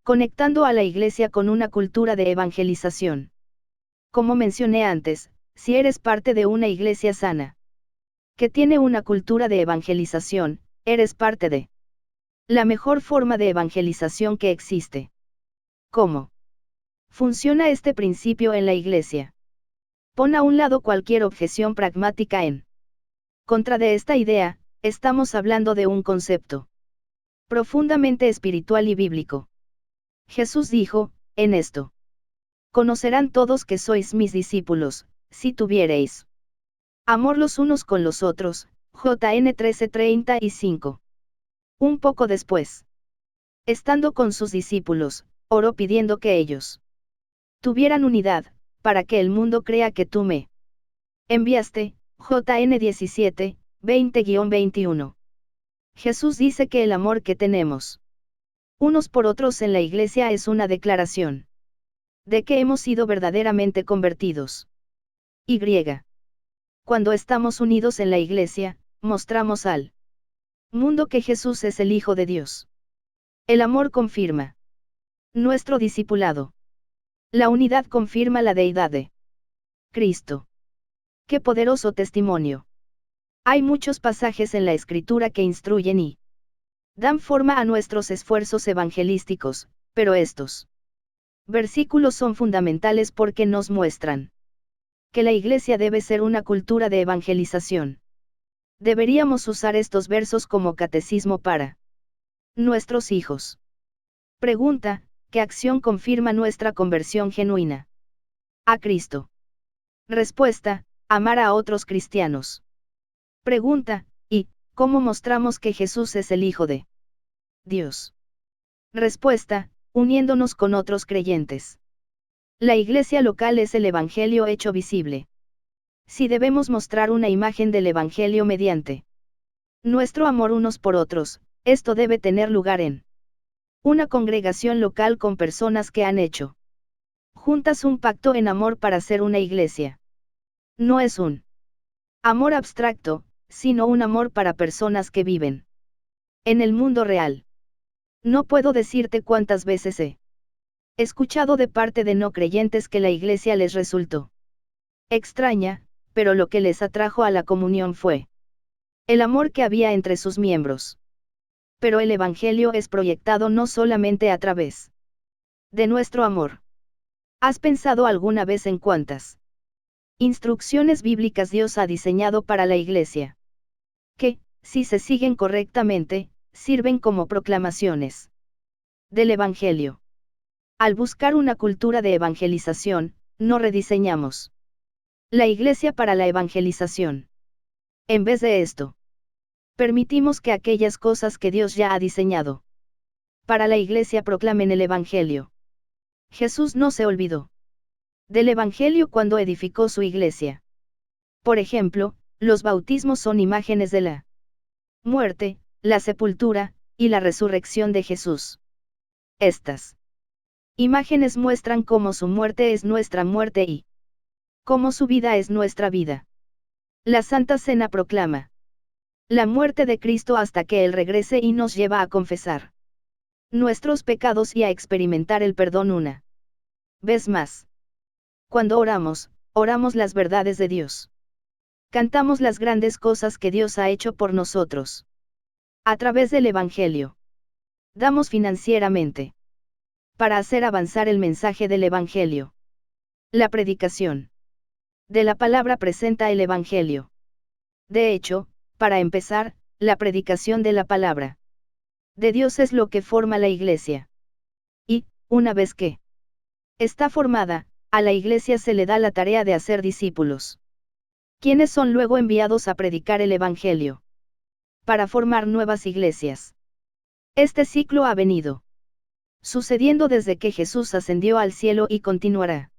conectando a la Iglesia con una cultura de evangelización. Como mencioné antes, si eres parte de una iglesia sana, que tiene una cultura de evangelización, eres parte de la mejor forma de evangelización que existe. ¿Cómo funciona este principio en la iglesia? Pon a un lado cualquier objeción pragmática en contra de esta idea. Estamos hablando de un concepto profundamente espiritual y bíblico. Jesús dijo, en esto conocerán todos que sois mis discípulos, si tuviereis amor los unos con los otros. JN 13:35. Un poco después, estando con sus discípulos, oró pidiendo que ellos tuvieran unidad, para que el mundo crea que tú me enviaste. JN 17, 20-21. Jesús dice que el amor que tenemos unos por otros en la iglesia es una declaración de que hemos sido verdaderamente convertidos. Y. Cuando estamos unidos en la iglesia, mostramos al mundo que Jesús es el Hijo de Dios. El amor confirma nuestro discipulado. La unidad confirma la deidad de Cristo. ¡Qué poderoso testimonio! Hay muchos pasajes en la Escritura que instruyen y dan forma a nuestros esfuerzos evangelísticos, pero estos versículos son fundamentales porque nos muestran que la iglesia debe ser una cultura de evangelización. Deberíamos usar estos versos como catecismo para nuestros hijos. Pregunta: ¿qué acción confirma nuestra conversión genuina a Cristo? Respuesta: amar a otros cristianos. Pregunta: ¿y cómo mostramos que Jesús es el Hijo de Dios? Respuesta: uniéndonos con otros creyentes. La iglesia local es el Evangelio hecho visible. Si debemos mostrar una imagen del Evangelio mediante nuestro amor unos por otros, esto debe tener lugar en una congregación local con personas que han hecho juntas un pacto en amor para ser una iglesia. No es un amor abstracto, sino un amor para personas que viven en el mundo real. No puedo decirte cuántas veces he escuchado de parte de no creyentes que la iglesia les resultó extraña, pero lo que les atrajo a la comunión fue el amor que había entre sus miembros. Pero el Evangelio es proyectado no solamente a través de nuestro amor. ¿Has pensado alguna vez en cuántas instrucciones bíblicas Dios ha diseñado para la iglesia? Que, si se siguen correctamente, sirven como proclamaciones del Evangelio. Al buscar una cultura de evangelización, no rediseñamos la iglesia para la evangelización. En vez de esto, permitimos que aquellas cosas que Dios ya ha diseñado para la iglesia proclamen el Evangelio. Jesús no se olvidó del Evangelio cuando edificó su iglesia. Por ejemplo, los bautismos son imágenes de la muerte, la sepultura, y la resurrección de Jesús. Estas imágenes muestran cómo su muerte es nuestra muerte y cómo su vida es nuestra vida. La Santa Cena proclama la muerte de Cristo hasta que Él regrese y nos lleva a confesar nuestros pecados y a experimentar el perdón una vez más. Cuando oramos, oramos las verdades de Dios. Cantamos las grandes cosas que Dios ha hecho por nosotros. A través del Evangelio. Damos financieramente para hacer avanzar el mensaje del Evangelio. La predicación de la palabra presenta el Evangelio. De hecho, para empezar, la predicación de la palabra de Dios es lo que forma la iglesia. Y, una vez que está formada, a la iglesia se le da la tarea de hacer discípulos, quienes son luego enviados a predicar el Evangelio para formar nuevas iglesias. Este ciclo ha venido sucediendo desde que Jesús ascendió al cielo y continuará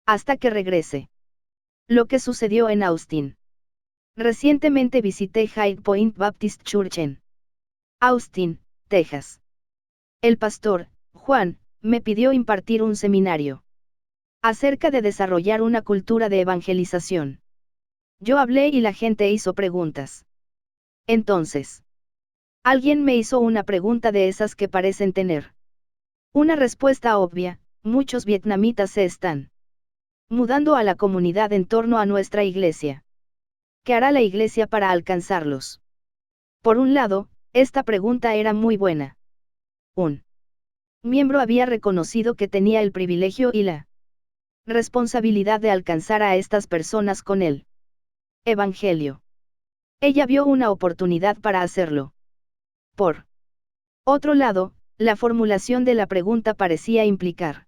hasta que regrese. Lo que sucedió en Austin. Recientemente visité High Point Baptist Church en Austin, Texas. El pastor, Juan, me pidió impartir un seminario acerca de desarrollar una cultura de evangelización. Yo hablé y la gente hizo preguntas. Entonces, alguien me hizo una pregunta de esas que parecen tener Una respuesta obvia: muchos vietnamitas se están mudando a la comunidad en torno a nuestra iglesia. ¿Qué hará la iglesia para alcanzarlos? Por un lado, esta pregunta era muy buena. Un miembro había reconocido que tenía el privilegio y la responsabilidad de alcanzar a estas personas con el Evangelio. Ella vio una oportunidad para hacerlo. Por otro lado, la formulación de la pregunta parecía implicar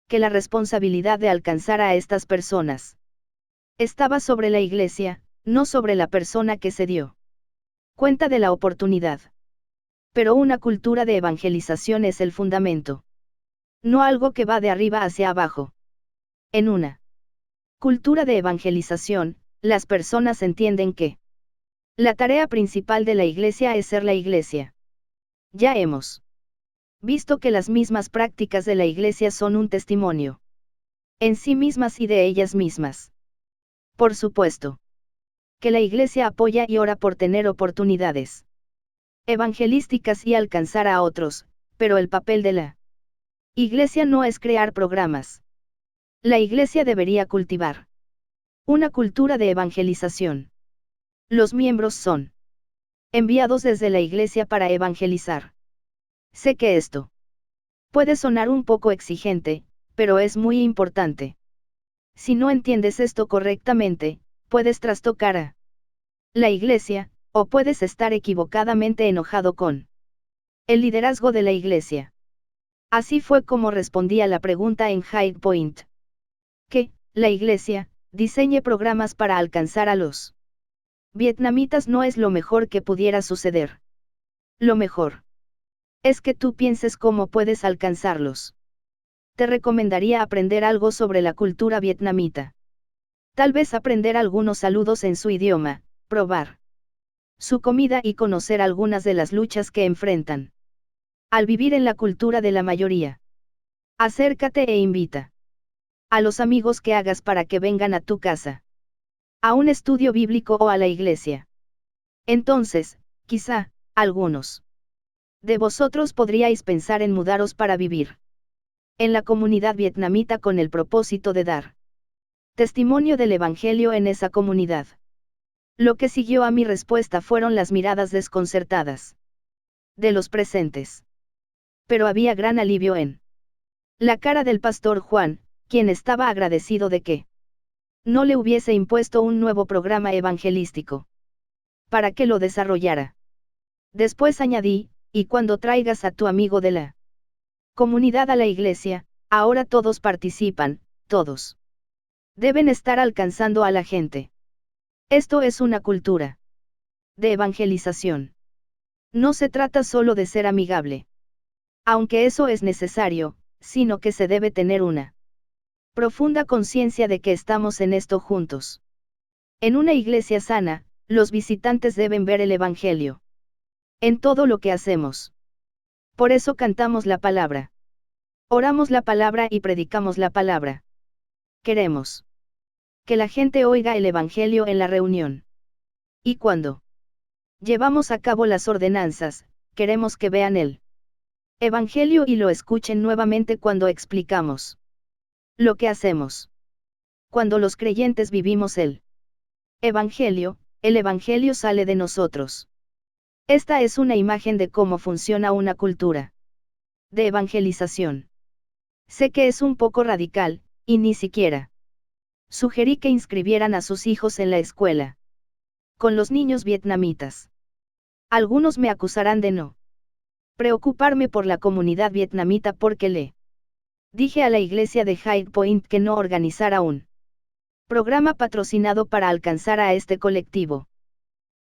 que la responsabilidad de alcanzar a estas personas estaba sobre la iglesia, no sobre la persona que se dio cuenta de la oportunidad. Pero una cultura de evangelización es el fundamento, no algo que va de arriba hacia abajo. En una cultura de evangelización, las personas entienden que la tarea principal de la iglesia es ser la iglesia. Ya hemos visto que las mismas prácticas de la iglesia son un testimonio en sí mismas y de ellas mismas. Por supuesto que la iglesia apoya y ora por tener oportunidades evangelísticas y alcanzar a otros, pero el papel de la iglesia no es crear programas. La iglesia debería cultivar una cultura de evangelización. Los miembros son enviados desde la iglesia para evangelizar. Sé que esto puede sonar un poco exigente, pero es muy importante. Si no entiendes esto correctamente, puedes trastocar a la iglesia, o puedes estar equivocadamente enojado con el liderazgo de la iglesia. Así fue como respondí a la pregunta en High Point. Que la iglesia diseñe programas para alcanzar a los vietnamitas no es lo mejor que pudiera suceder. Lo mejor es que tú pienses cómo puedes alcanzarlos. Te recomendaría aprender algo sobre la cultura vietnamita. Tal vez aprender algunos saludos en su idioma, probar su comida y conocer algunas de las luchas que enfrentan al vivir en la cultura de la mayoría. Acércate e invita a los amigos que hagas para que vengan a tu casa, a un estudio bíblico o a la iglesia. Entonces, quizá, algunos de vosotros podríais pensar en mudaros para vivir en la comunidad vietnamita con el propósito de dar testimonio del Evangelio en esa comunidad. Lo que siguió a mi respuesta fueron las miradas desconcertadas de los presentes. Pero había gran alivio en la cara del pastor Juan, quien estaba agradecido de que no le hubiese impuesto un nuevo programa evangelístico para que lo desarrollara. Después añadí: y cuando traigas a tu amigo de la comunidad a la iglesia, ahora todos participan, todos deben estar alcanzando a la gente. Esto es una cultura de evangelización. No se trata solo de ser amigable, aunque eso es necesario, sino que se debe tener una profunda conciencia de que estamos en esto juntos. En una iglesia sana, los visitantes deben ver el Evangelio en todo lo que hacemos. Por eso cantamos la palabra, oramos la palabra y predicamos la palabra. Queremos que la gente oiga el Evangelio en la reunión. Y cuando llevamos a cabo las ordenanzas, queremos que vean el Evangelio y lo escuchen nuevamente cuando explicamos lo que hacemos. Cuando los creyentes vivimos el Evangelio sale de nosotros. Esta es una imagen de cómo funciona una cultura de evangelización. Sé que es un poco radical, y ni siquiera sugerí que inscribieran a sus hijos en la escuela con los niños vietnamitas. Algunos me acusarán de no preocuparme por la comunidad vietnamita porque le dije a la iglesia de High Point que no organizara un programa patrocinado para alcanzar a este colectivo.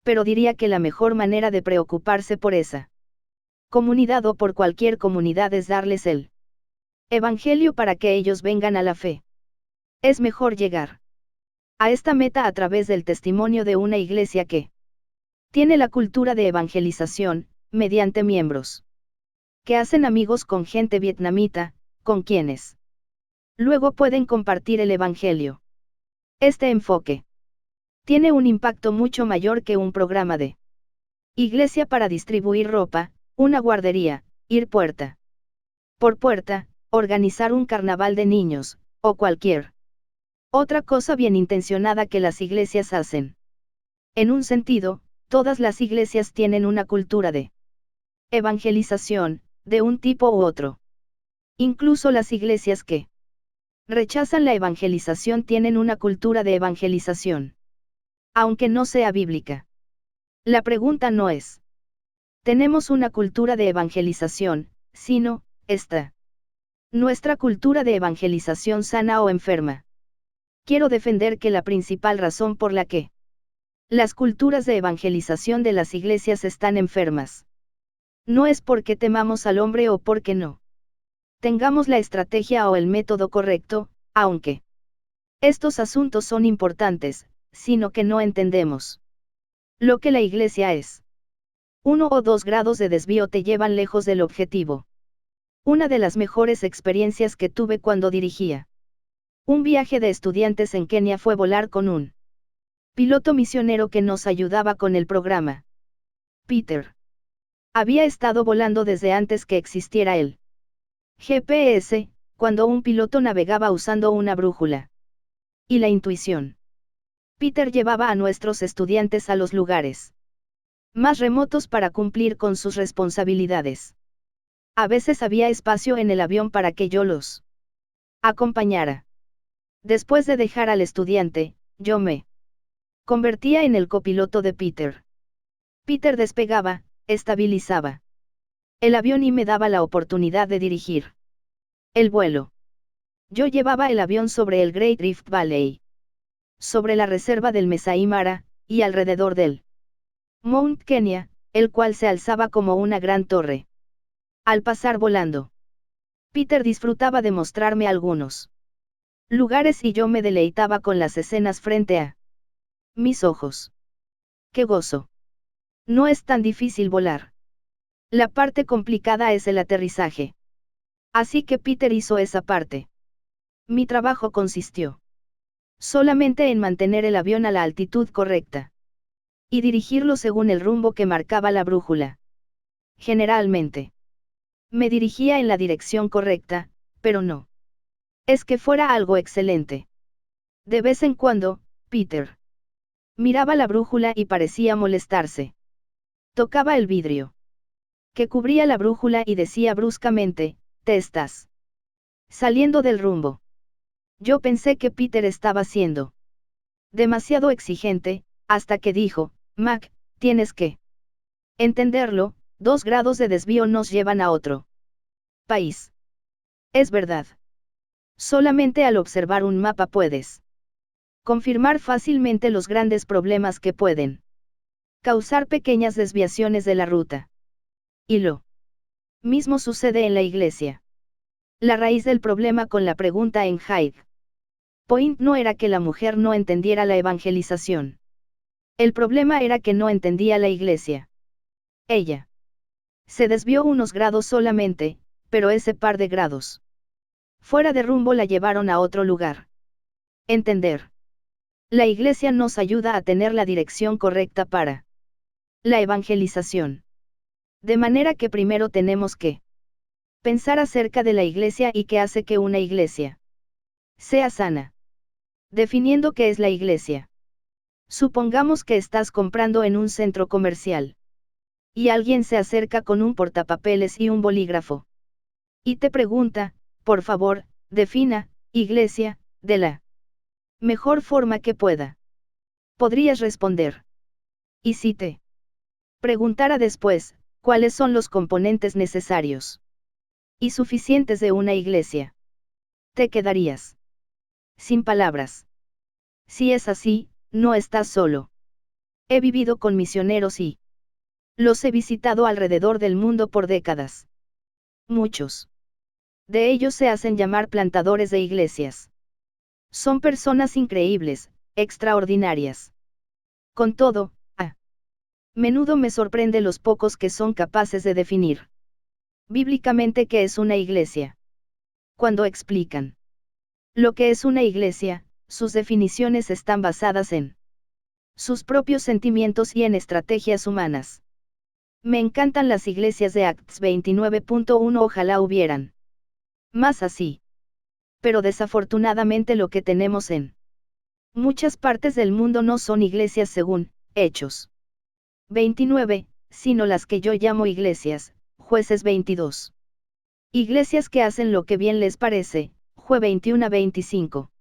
Pero diría que la mejor manera de preocuparse por esa comunidad o por cualquier comunidad es darles el Evangelio para que ellos vengan a la fe. Es mejor llegar a esta meta a través del testimonio de una iglesia que tiene la cultura de evangelización, mediante miembros que hacen amigos con gente vietnamita, con quienes luego pueden compartir el Evangelio. Este enfoque tiene un impacto mucho mayor que un programa de iglesia para distribuir ropa, una guardería, ir puerta por puerta, organizar un carnaval de niños, o cualquier otra cosa bien intencionada que las iglesias hacen. En un sentido, todas las iglesias tienen una cultura de evangelización, de un tipo u otro. Incluso las iglesias que rechazan la evangelización tienen una cultura de evangelización. Aunque no sea bíblica. La pregunta no es: ¿tenemos una cultura de evangelización?, sino, ¿está nuestra cultura de evangelización sana o enferma? Quiero defender que la principal razón por la que las culturas de evangelización de las iglesias están enfermas no es porque temamos al hombre o porque no tengamos la estrategia o el método correcto, aunque estos asuntos son importantes, sino que no entendemos lo que la iglesia es. 1 o 2 grados de desvío te llevan lejos del objetivo. Una de las mejores experiencias que tuve cuando dirigía un viaje de estudiantes en Kenia fue volar con un piloto misionero que nos ayudaba con el programa. Peter había estado volando desde antes que existiera el GPS, cuando un piloto navegaba usando una brújula y la intuición. Peter llevaba a nuestros estudiantes a los lugares más remotos para cumplir con sus responsabilidades. A veces había espacio en el avión para que yo los acompañara. Después de dejar al estudiante, yo me convertía en el copiloto de Peter. Peter despegaba, estabilizaba el avión y me daba la oportunidad de dirigir el vuelo. Yo llevaba el avión sobre el Great Rift Valley, sobre la reserva del Masai Mara, y alrededor del Mount Kenya, el cual se alzaba como una gran torre. Al pasar volando, Peter disfrutaba de mostrarme algunos lugares y yo me deleitaba con las escenas frente a mis ojos. ¡Qué gozo! No es tan difícil volar. La parte complicada es el aterrizaje. Así que Peter hizo esa parte. Mi trabajo consistió solamente en mantener el avión a la altitud correcta y dirigirlo según el rumbo que marcaba la brújula. Generalmente me dirigía en la dirección correcta, pero no es que fuera algo excelente. De vez en cuando, Peter miraba la brújula y parecía molestarse. Tocaba el vidrio que cubría la brújula y decía bruscamente: «Te estás saliendo del rumbo». Yo pensé que Peter estaba siendo demasiado exigente, hasta que dijo: «Mac, tienes que entenderlo, 2 grados de desvío nos llevan a otro país». Es verdad. Solamente al observar un mapa puedes confirmar fácilmente los grandes problemas que pueden causar pequeñas desviaciones de la ruta. Y lo mismo sucede en la iglesia. La raíz del problema con la pregunta en Hyde Point no era que la mujer no entendiera la evangelización. El problema era que no entendía la iglesia. Ella se desvió unos grados solamente, pero ese par de grados fuera de rumbo la llevaron a otro lugar. Entender. La iglesia nos ayuda a tener la dirección correcta para la evangelización. De manera que primero tenemos que pensar acerca de la iglesia y qué hace que una iglesia sea sana. Definiendo qué es la iglesia. Supongamos que estás comprando en un centro comercial. Y alguien se acerca con un portapapeles y un bolígrafo. Y te pregunta: por favor, defina iglesia de la mejor forma que pueda. Podrías responder. ¿Y si te preguntara después, cuáles son los componentes necesarios y suficientes de una iglesia? Te quedarías sin palabras. Si es así, no estás solo. He vivido con misioneros y los he visitado alrededor del mundo por décadas. Muchos de ellos se hacen llamar plantadores de iglesias. Son personas increíbles, extraordinarias. Con todo, a menudo me sorprende los pocos que son capaces de definir bíblicamente qué es una iglesia. Cuando explican lo que es una iglesia, sus definiciones están basadas en sus propios sentimientos y en estrategias humanas. Me encantan las iglesias de Acts 29.1, ojalá hubieran Más así. Pero desafortunadamente lo que tenemos en muchas partes del mundo no son iglesias según Hechos 29, sino las que yo llamo iglesias, Jueces 22. Iglesias que hacen lo que bien les parece, Jue 21 a 25.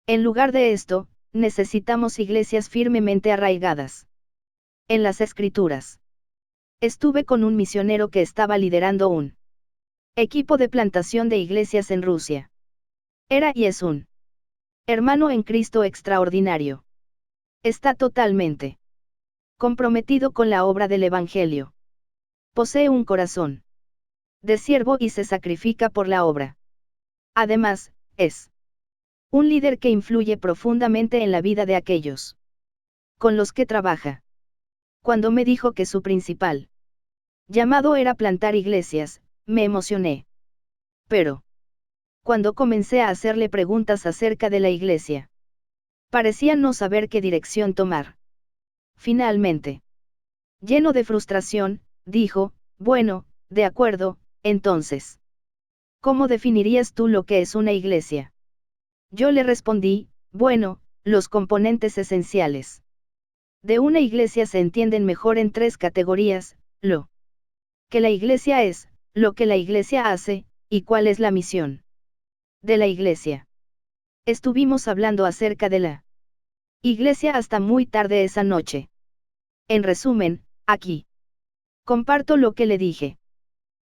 En lugar de esto, necesitamos iglesias firmemente arraigadas en las Escrituras. Estuve con un misionero que estaba liderando un equipo de plantación de iglesias en Rusia. Era y es un hermano en Cristo extraordinario. Está totalmente comprometido con la obra del Evangelio. Posee un corazón de siervo y se sacrifica por la obra. Además, es un líder que influye profundamente en la vida de aquellos con los que trabaja. Cuando me dijo que su principal llamado era plantar iglesias, me emocioné. Pero, cuando comencé a hacerle preguntas acerca de la iglesia, parecía no saber qué dirección tomar. Finalmente, lleno de frustración, dijo, bueno, de acuerdo, entonces, ¿cómo definirías tú lo que es una iglesia? Yo le respondí, bueno, los componentes esenciales de una iglesia se entienden mejor en tres categorías: lo que la iglesia es, lo que la iglesia hace, y cuál es la misión de la iglesia. Estuvimos hablando acerca de la iglesia hasta muy tarde esa noche. En resumen, aquí comparto lo que le dije.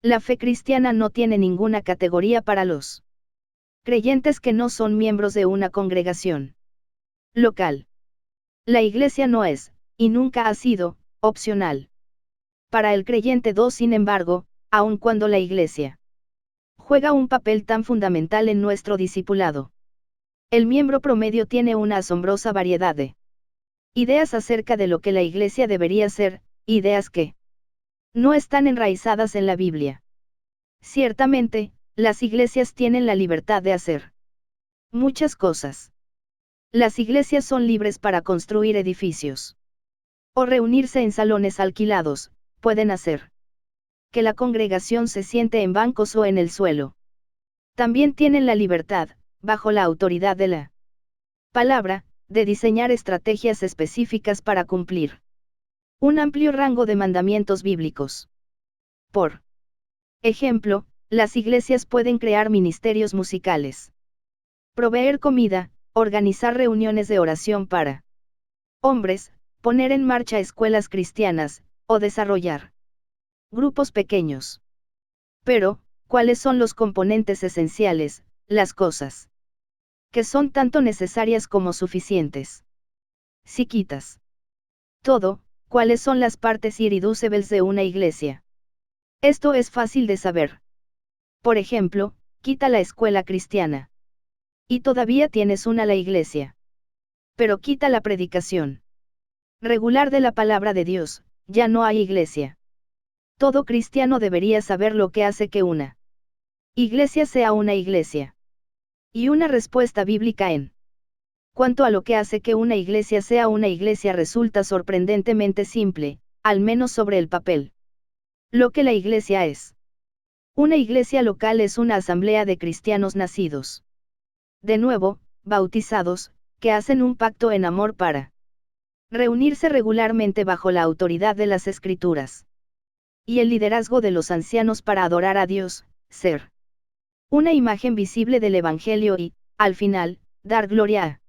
La fe cristiana no tiene ninguna categoría para los creyentes que no son miembros de una congregación local. La iglesia no es, y nunca ha sido, opcional para el creyente. Sin embargo, aun cuando la iglesia juega un papel tan fundamental en nuestro discipulado, el miembro promedio tiene una asombrosa variedad de ideas acerca de lo que la iglesia debería ser, ideas que no están enraizadas en la Biblia. Ciertamente, las iglesias tienen la libertad de hacer muchas cosas. Las iglesias son libres para construir edificios o reunirse en salones alquilados, pueden hacer que la congregación se siente en bancos o en el suelo. También tienen la libertad, bajo la autoridad de la palabra, de diseñar estrategias específicas para cumplir un amplio rango de mandamientos bíblicos. Por ejemplo, las iglesias pueden crear ministerios musicales, proveer comida, organizar reuniones de oración para hombres, poner en marcha escuelas cristianas, o desarrollar grupos pequeños. Pero, ¿cuáles son los componentes esenciales, las cosas que son tanto necesarias como suficientes? Si quitas todo, ¿cuáles son las partes irreducibles de una iglesia? Esto es fácil de saber. Por ejemplo, quita la escuela cristiana. Y todavía tienes la iglesia. Pero quita la predicación regular de la palabra de Dios, ya no hay iglesia. Todo cristiano debería saber lo que hace que una iglesia sea una iglesia. Y una respuesta bíblica en cuanto a lo que hace que una iglesia sea una iglesia resulta sorprendentemente simple, al menos sobre el papel. Lo que la iglesia es. Una iglesia local es una asamblea de cristianos nacidos de nuevo, bautizados, que hacen un pacto en amor para reunirse regularmente bajo la autoridad de las Escrituras y el liderazgo de los ancianos para adorar a Dios, ser una imagen visible del Evangelio y, al final, dar gloria a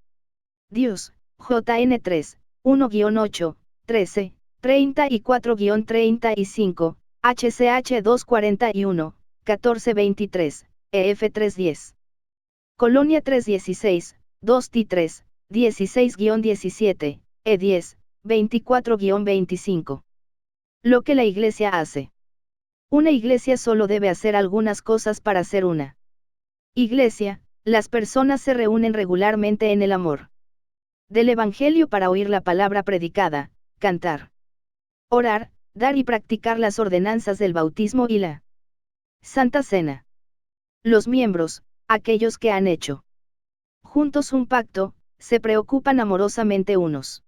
Dios. JN 3, 1-8, 13, 34-35, HCH 241, 1423, EF 310. Colonia 316, 2T3, 16-17, E10, 24-25. Lo que la iglesia hace. Una iglesia solo debe hacer algunas cosas para ser una iglesia. Las personas se reúnen regularmente en el amor del Evangelio para oír la palabra predicada, cantar, orar, dar y practicar las ordenanzas del bautismo y la Santa Cena. Los miembros, aquellos que han hecho juntos un pacto, se preocupan amorosamente unos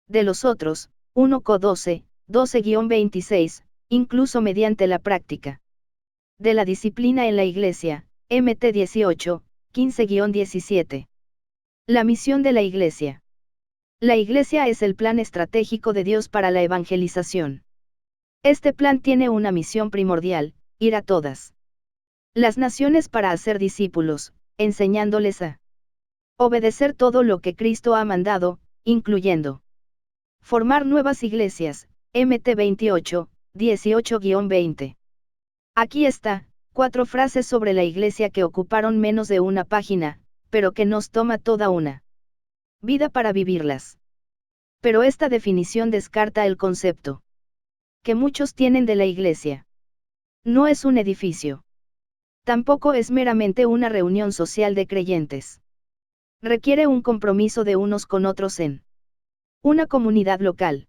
de los otros. 1 Co 12, 12-26, incluso mediante la práctica de la disciplina en la iglesia, MT 18, 15-17. La misión de la Iglesia. La Iglesia es el plan estratégico de Dios para la evangelización. Este plan tiene una misión primordial: ir a todas las naciones para hacer discípulos, enseñándoles a obedecer todo lo que Cristo ha mandado, incluyendo formar nuevas iglesias. MT 28, 18-20. Aquí está, 4 frases sobre la Iglesia que ocuparon menos de una página, pero que nos toma toda una vida para vivirlas. Pero esta definición descarta el concepto que muchos tienen de la Iglesia. No es un edificio. Tampoco es meramente una reunión social de creyentes. Requiere un compromiso de unos con otros en una comunidad local.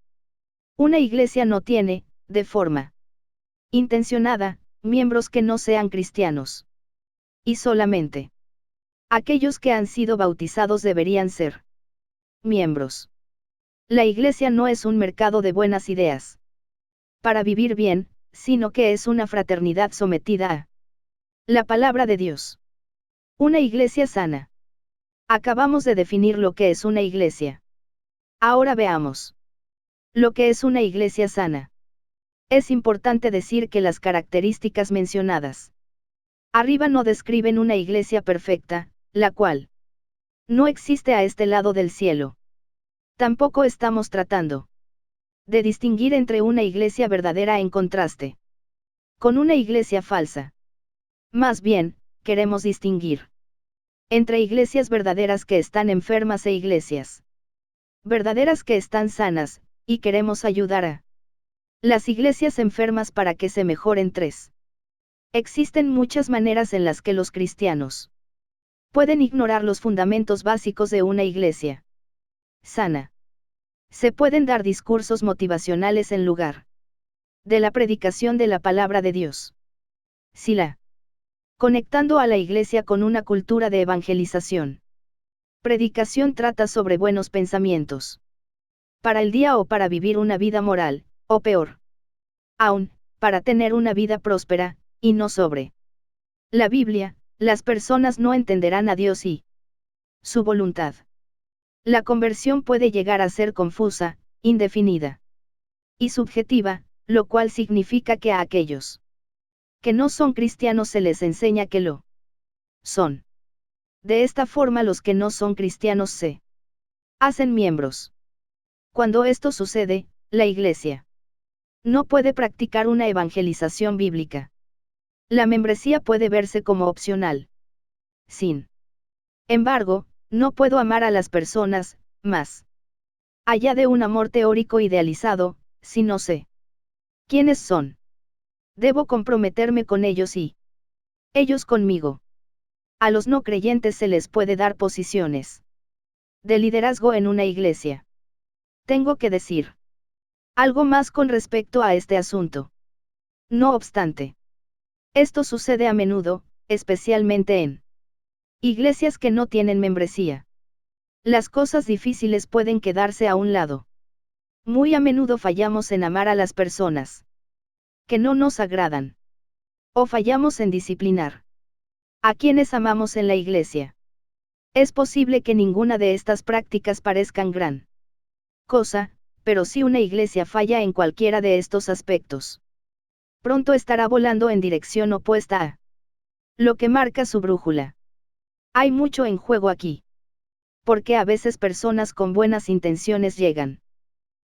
Una iglesia no tiene, de forma intencionada, miembros que no sean cristianos. Y solamente aquellos que han sido bautizados deberían ser miembros. La iglesia no es un mercado de buenas ideas para vivir bien, sino que es una fraternidad sometida a la palabra de Dios. Una iglesia sana. Acabamos de definir lo que es una iglesia. Ahora veamos lo que es una iglesia sana. Es importante decir que las características mencionadas arriba no describen una iglesia perfecta, la cual no existe a este lado del cielo. Tampoco estamos tratando de distinguir entre una iglesia verdadera en contraste con una iglesia falsa. Más bien, queremos distinguir entre iglesias verdaderas que están enfermas e iglesias verdaderas que están sanas, y queremos ayudar a las iglesias enfermas para que se mejoren. 3. Existen muchas maneras en las que los cristianos pueden ignorar los fundamentos básicos de una iglesia sana. Se pueden dar discursos motivacionales en lugar de la predicación de la palabra de Dios. Sila. Conectando a la iglesia con una cultura de evangelización. Predicación trata sobre buenos pensamientos para el día o para vivir una vida moral, o peor aún, para tener una vida próspera, y no sobre la Biblia. Las personas no entenderán a Dios y su voluntad. La conversión puede llegar a ser confusa, indefinida y subjetiva, lo cual significa que a aquellos que no son cristianos se les enseña que lo son. De esta forma los que no son cristianos se hacen miembros. Cuando esto sucede, la Iglesia no puede practicar una evangelización bíblica. La membresía puede verse como opcional. Sin embargo, no puedo amar a las personas, más allá de un amor teórico idealizado, si no sé quiénes son. Debo comprometerme con ellos y ellos conmigo. A los no creyentes se les puede dar posiciones de liderazgo en una iglesia. Tengo que decir algo más con respecto a este asunto. No obstante, esto sucede a menudo, especialmente en iglesias que no tienen membresía. Las cosas difíciles pueden quedarse a un lado. Muy a menudo fallamos en amar a las personas que no nos agradan. O fallamos en disciplinar a quienes amamos en la iglesia. Es posible que ninguna de estas prácticas parezcan gran cosa, pero si una iglesia falla en cualquiera de estos aspectos, pronto estará volando en dirección opuesta a lo que marca su brújula. Hay mucho en juego aquí. Porque a veces personas con buenas intenciones llegan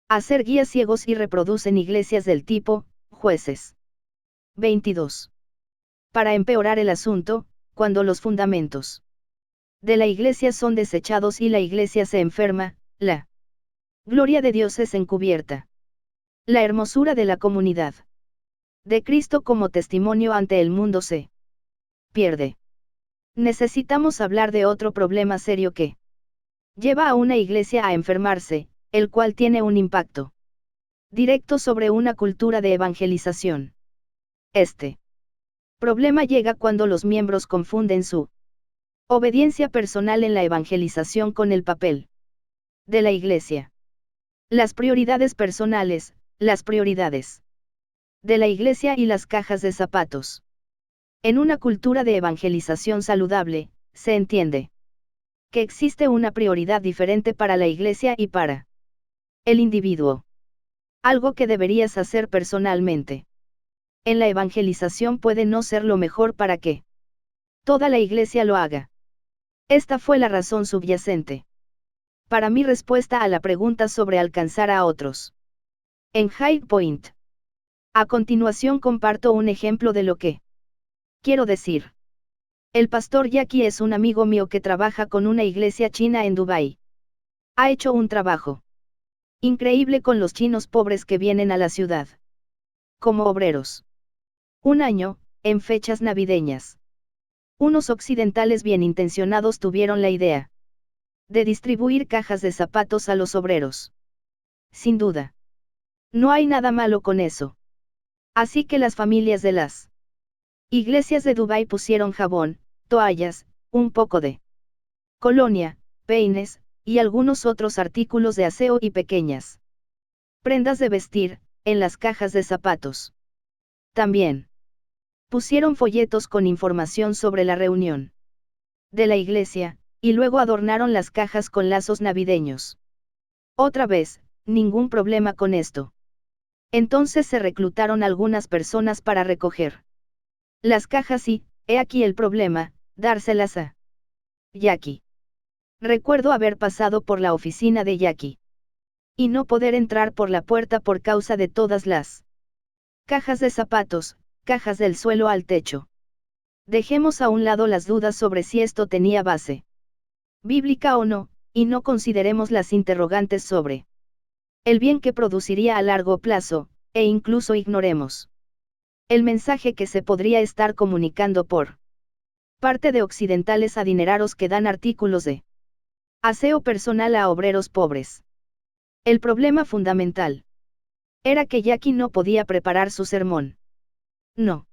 a ser guías ciegos y reproducen iglesias del tipo, Jueces 22. Para empeorar el asunto, cuando los fundamentos de la iglesia son desechados y la iglesia se enferma, la gloria de Dios es encubierta. La hermosura de la comunidad de Cristo como testimonio ante el mundo se pierde. Necesitamos hablar de otro problema serio que lleva a una iglesia a enfermarse, el cual tiene un impacto directo sobre una cultura de evangelización. Este problema llega cuando los miembros confunden su obediencia personal en la evangelización con el papel de la iglesia. Las prioridades personales, las prioridades de la iglesia y las cajas de zapatos. En una cultura de evangelización saludable, se entiende que existe una prioridad diferente para la Iglesia y para el individuo. Algo que deberías hacer personalmente. En la evangelización puede no ser lo mejor para que toda la Iglesia lo haga. Esta fue la razón subyacente para mi respuesta a la pregunta sobre alcanzar a otros. En High Point. A continuación comparto un ejemplo de lo que quiero decir. El pastor Jackie es un amigo mío que trabaja con una iglesia china en Dubái. Ha hecho un trabajo increíble con los chinos pobres que vienen a la ciudad como obreros. Un año, en fechas navideñas, unos occidentales bien intencionados tuvieron la idea de distribuir cajas de zapatos a los obreros. Sin duda. No hay nada malo con eso. Así que las familias de las iglesias de Dubái pusieron jabón, toallas, un poco de colonia, peines, y algunos otros artículos de aseo y pequeñas prendas de vestir, en las cajas de zapatos. También pusieron folletos con información sobre la reunión de la iglesia, y luego adornaron las cajas con lazos navideños. Otra vez, ningún problema con esto. Entonces se reclutaron algunas personas para recoger las cajas y, he aquí el problema, dárselas a Jackie. Recuerdo haber pasado por la oficina de Jackie y no poder entrar por la puerta por causa de todas las cajas de zapatos, cajas del suelo al techo. Dejemos a un lado las dudas sobre si esto tenía base bíblica o no, y no consideremos las interrogantes sobre el bien que produciría a largo plazo, e incluso ignoremos el mensaje que se podría estar comunicando por parte de occidentales adinerados que dan artículos de aseo personal a obreros pobres. El problema fundamental era que Jackie no podía preparar su sermón. No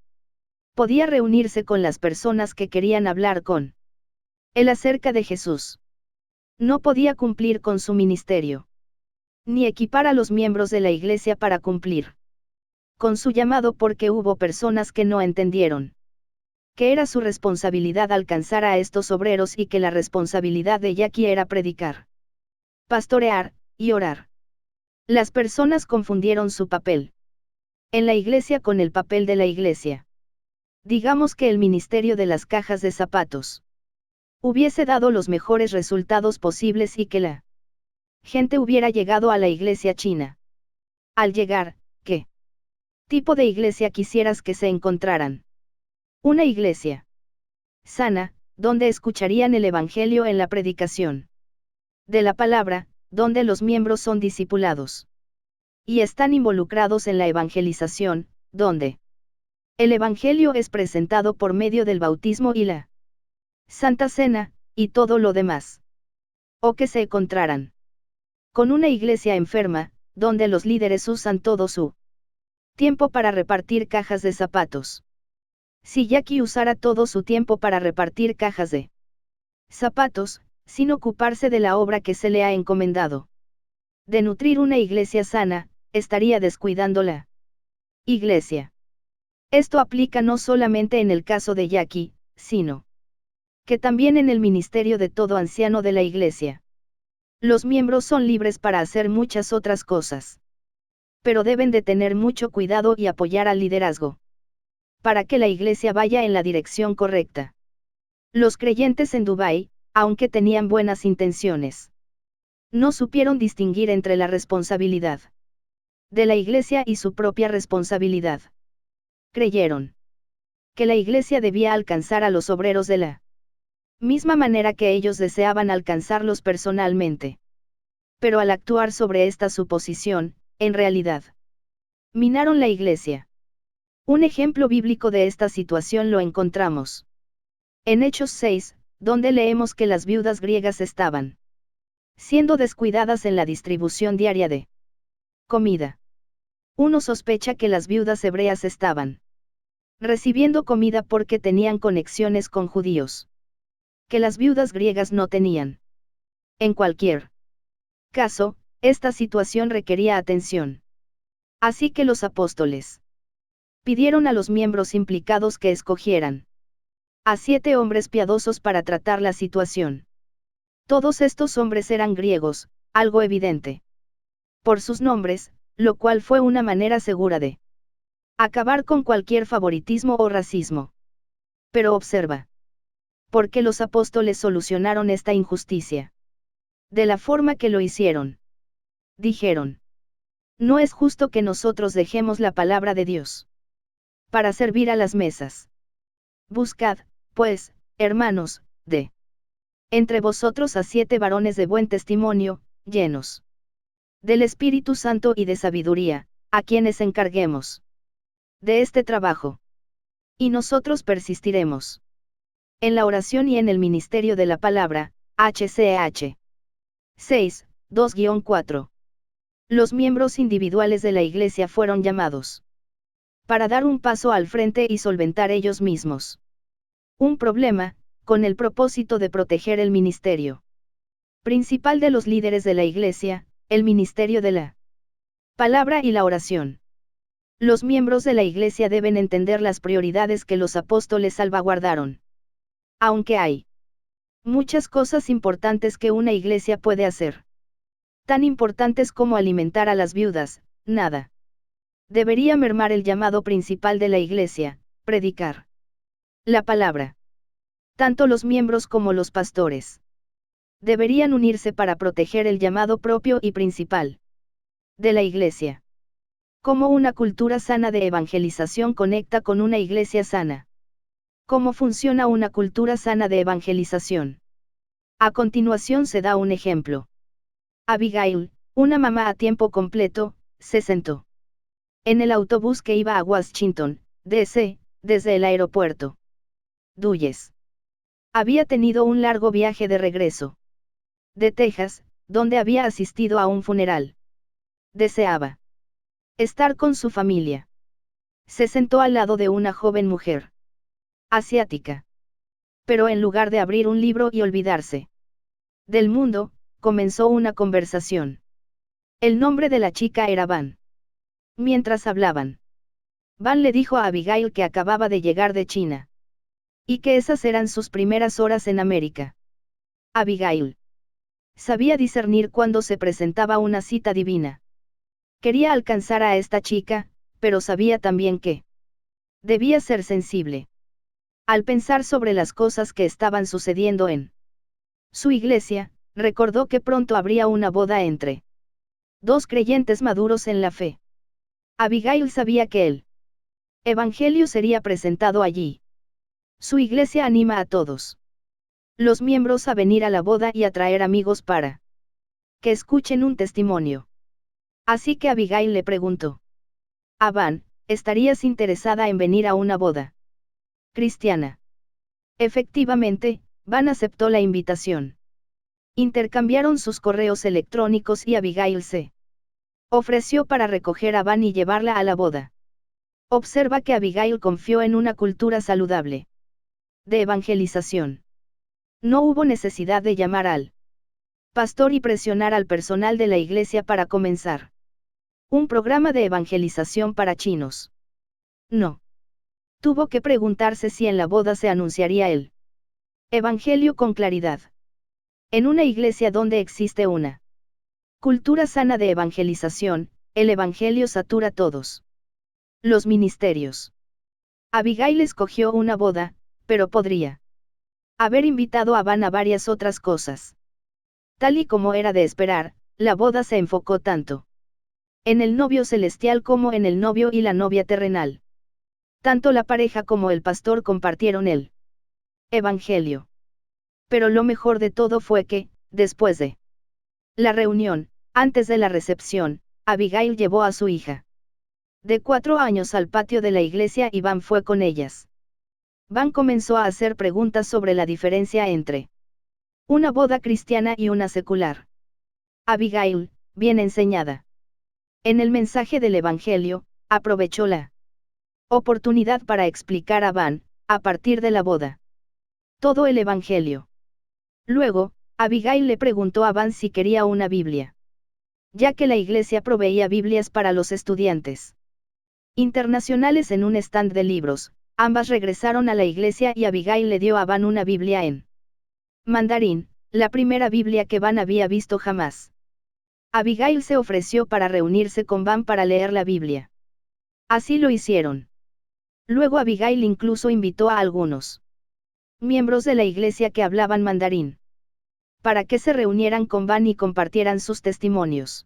podía reunirse con las personas que querían hablar con él acerca de Jesús. No podía cumplir con su ministerio, ni equipar a los miembros de la iglesia para cumplir con su llamado porque hubo personas que no entendieron que era su responsabilidad alcanzar a estos obreros y que la responsabilidad de Jackie era predicar, pastorear, y orar. Las personas confundieron su papel en la iglesia con el papel de la iglesia. Digamos que el ministerio de las cajas de zapatos hubiese dado los mejores resultados posibles y que la gente hubiera llegado a la iglesia china. Al llegar, ¿qué tipo de iglesia quisieras que se encontraran? Una iglesia sana, donde escucharían el Evangelio en la predicación de la palabra, donde los miembros son discipulados y están involucrados en la evangelización, donde el Evangelio es presentado por medio del bautismo y la Santa Cena, y todo lo demás. O que se encontraran con una iglesia enferma, donde los líderes usan todo su tiempo para repartir cajas de zapatos. Si Jackie usara todo su tiempo para repartir cajas de zapatos, sin ocuparse de la obra que se le ha encomendado de nutrir una iglesia sana, estaría descuidando la iglesia. Esto aplica no solamente en el caso de Jackie, sino que también en el ministerio de todo anciano de la iglesia. Los miembros son libres para hacer muchas otras cosas, pero deben de tener mucho cuidado y apoyar al liderazgo para que la iglesia vaya en la dirección correcta. Los creyentes en Dubái, aunque tenían buenas intenciones, no supieron distinguir entre la responsabilidad de la iglesia y su propia responsabilidad. Creyeron que la iglesia debía alcanzar a los obreros de la misma manera que ellos deseaban alcanzarlos personalmente. Pero al actuar sobre esta suposición, en realidad, minaron la iglesia. Un ejemplo bíblico de esta situación lo encontramos en Hechos 6, donde leemos que las viudas griegas estaban siendo descuidadas en la distribución diaria de comida. Uno sospecha que las viudas hebreas estaban recibiendo comida porque tenían conexiones con judíos que las viudas griegas no tenían. En cualquier caso, esta situación requería atención. Así que los apóstoles Pidieron a los miembros implicados que escogieran a 7 hombres piadosos para tratar la situación. Todos estos hombres eran griegos, algo evidente por sus nombres, lo cual fue una manera segura de acabar con cualquier favoritismo o racismo. Pero observa. ¿Por qué los apóstoles solucionaron esta injusticia? De la forma que lo hicieron. Dijeron: no es justo que nosotros dejemos la palabra de Dios para servir a las mesas. Buscad, pues, hermanos, de entre vosotros a 7 varones de buen testimonio, llenos del Espíritu Santo y de sabiduría, a quienes encarguemos de este trabajo. Y nosotros persistiremos en la oración y en el ministerio de la palabra. HCH 6, 2-4. Los miembros individuales de la Iglesia fueron llamados para dar un paso al frente y solventar ellos mismos un problema, con el propósito de proteger el ministerio principal de los líderes de la Iglesia, el ministerio de la palabra y la oración. Los miembros de la Iglesia deben entender las prioridades que los apóstoles salvaguardaron. Aunque hay muchas cosas importantes que una iglesia puede hacer, tan importantes como alimentar a las viudas, nada debería mermar el llamado principal de la iglesia: predicar la palabra. Tanto los miembros como los pastores deberían unirse para proteger el llamado propio y principal de la iglesia. ¿Cómo una cultura sana de evangelización conecta con una iglesia sana? ¿Cómo funciona una cultura sana de evangelización? A continuación se da un ejemplo. Abigail, una mamá a tiempo completo, se sentó en el autobús que iba a Washington, D.C., desde el aeropuerto Dulles. Había tenido un largo viaje de regreso de Texas, donde había asistido a un funeral. Deseaba estar con su familia. Se sentó al lado de una joven mujer asiática. Pero en lugar de abrir un libro y olvidarse del mundo, comenzó una conversación. El nombre de la chica era Van. Mientras hablaban, Van le dijo a Abigail que acababa de llegar de China y que esas eran sus primeras horas en América. Abigail sabía discernir cuando se presentaba una cita divina. Quería alcanzar a esta chica, pero sabía también que debía ser sensible al pensar sobre las cosas que estaban sucediendo en su iglesia. Recordó que pronto habría una boda entre 2 creyentes maduros en la fe. Abigail sabía que el evangelio sería presentado allí. Su iglesia anima a todos los miembros a venir a la boda y a traer amigos para que escuchen un testimonio. Así que Abigail le preguntó a Van: ¿estarías interesada en venir a una boda cristiana? Efectivamente, Van aceptó la invitación. Intercambiaron sus correos electrónicos y Abigail se ofreció para recoger a Van y llevarla a la boda. Observa que Abigail confió en una cultura saludable de evangelización. No hubo necesidad de llamar al pastor y presionar al personal de la iglesia para comenzar un programa de evangelización para chinos. No. Tuvo que preguntarse si en la boda se anunciaría el evangelio con claridad. En una iglesia donde existe una cultura sana de evangelización, el evangelio satura todos los ministerios. Abigail escogió una boda, pero podría haber invitado a Van a varias otras cosas. Tal y como era de esperar, la boda se enfocó tanto en el novio celestial como en el novio y la novia terrenal. Tanto la pareja como el pastor compartieron el evangelio. Pero lo mejor de todo fue que, después de la reunión, antes de la recepción, Abigail llevó a su hija de 4 años al patio de la iglesia y Van fue con ellas. Van comenzó a hacer preguntas sobre la diferencia entre una boda cristiana y una secular. Abigail, bien enseñada en el mensaje del Evangelio, aprovechó la oportunidad para explicar a Van, a partir de la boda, todo el Evangelio. Luego, Abigail le preguntó a Van si quería una Biblia, ya que la iglesia proveía Biblias para los estudiantes. internacionales en un stand de libros. Ambas regresaron a la iglesia y Abigail le dio a Van una Biblia en mandarín, la primera Biblia que Van había visto jamás. Abigail se ofreció para reunirse con Van para leer la Biblia. Así lo hicieron. Luego Abigail incluso invitó a algunos miembros de la iglesia que hablaban mandarín, para que se reunieran con Van y compartieran sus testimonios.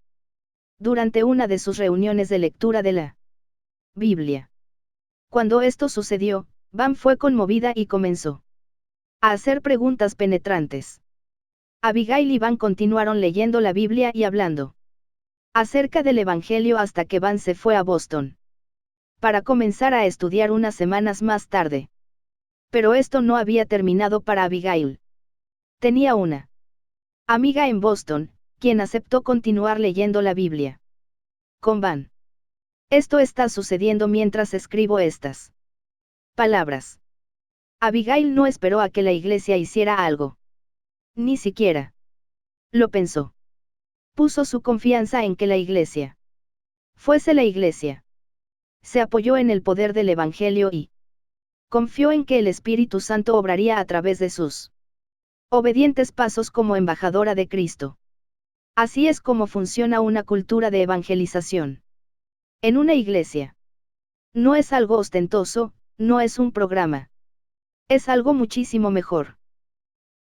Durante una de sus reuniones de lectura de la Biblia. Cuando esto sucedió, Van fue conmovida y comenzó a hacer preguntas penetrantes. Abigail y Van continuaron leyendo la Biblia y hablando acerca del Evangelio hasta que Van se fue a Boston para comenzar a estudiar unas semanas más tarde. Pero esto no había terminado para Abigail. Tenía una amiga en Boston, quien aceptó continuar leyendo la Biblia con Van. Esto está sucediendo mientras escribo estas palabras. Abigail no esperó a que la iglesia hiciera algo. Ni siquiera lo pensó. Puso su confianza en que la iglesia fuese la iglesia. Se apoyó en el poder del Evangelio y confió en que el Espíritu Santo obraría a través de sus obedientes pasos como embajadora de Cristo. Así es como funciona una cultura de evangelización. En una iglesia. No es algo ostentoso, no es un programa. Es algo muchísimo mejor.